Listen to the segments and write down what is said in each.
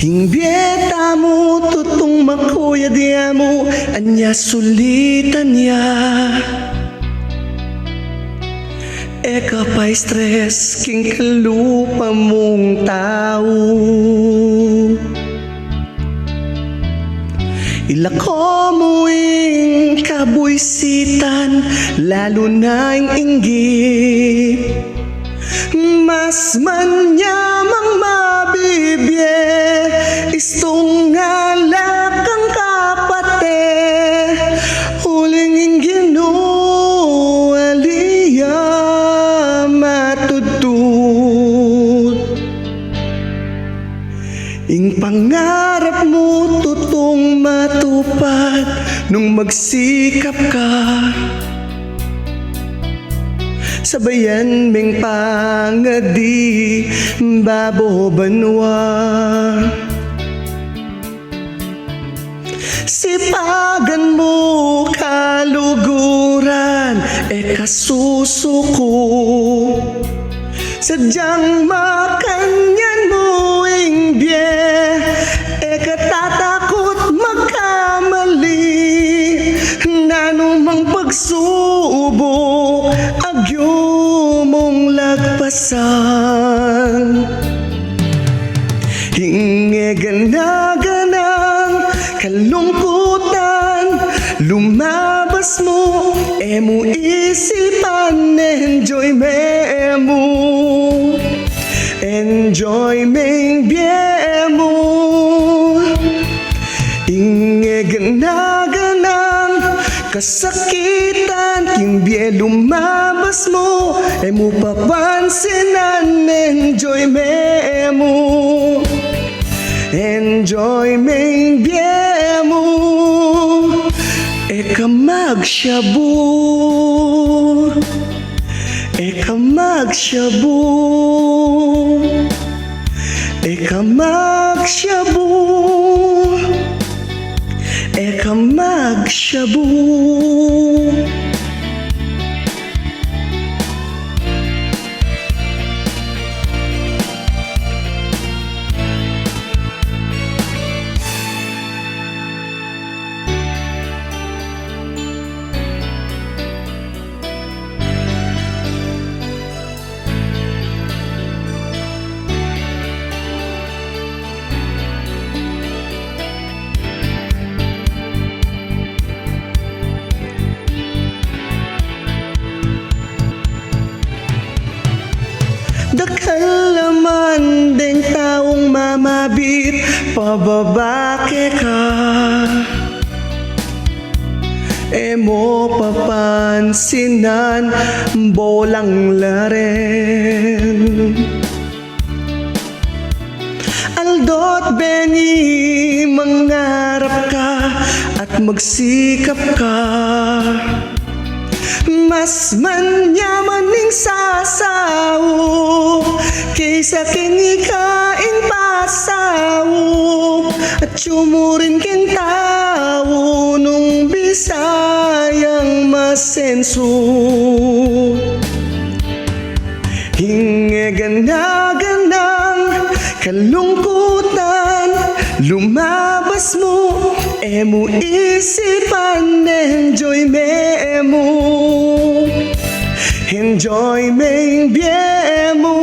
Hingbieta mo tutong makuya dia mo anya sulitan niya. Eka pa stress king kalupa mong tao. Ilako mo ing kabuisitan, lalo na ing inggit. Mas manyamang mabibye, istong ngalakang kapate. Huling ing ginualiya matutut. Ing pangarap mo tutong matupad nung magsikap ka. Sabayan ming pangadi babo banwa. Sipagan mo kaluguran kasusuko. Sadyang makanyan mo ingbye katatakot magkamali. Nanumang pagsubok agyo mong lagpasan. Hinge ganaganang kalungkutan, lumabas mo mo isipan. Enjoy mo, enjoy meng bie mo. Hinge ganaganang kasakitan, kimbye lumabas mo mo papansinan. Enjoy mo, enjoy meng bie mo. Eka magsyabu, eka magsyabu, eka magsyabu, eka magsyabu. Dakalaman ding taong mamabit, pababake ka. Mo papansinan, bolang laren. Aldot Benny, mangarap ka at magsikap ka. Mas manyaman ning sasaw kaysa king ikaing pasaw. At sumurin king tao nung Bisayang masenso. Hinge ganaganang kalungkutan, lumabas mo mo isipan. Enjoy mo, enjoy meng bie mo.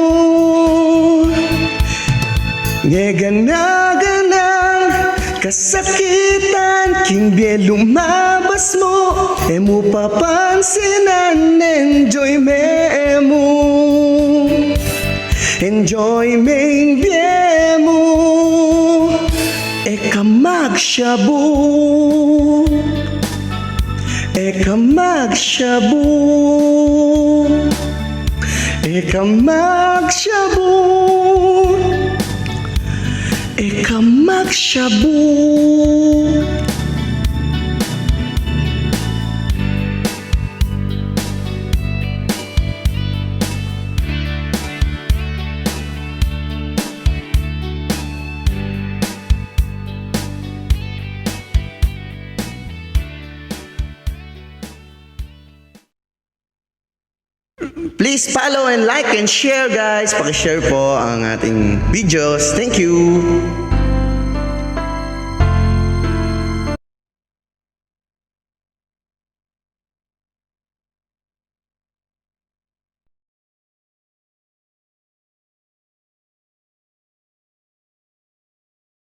Ngeganaganang kasakitan, kimbye lumabas mo mo papansinan. Enjoy mo, enjoy meng bie mo. Eka magsyabu, eka magsyabu, eka magsyabu, eka magsyabu. Please follow and like and share guys. Paki-share po ang ating videos. Thank you.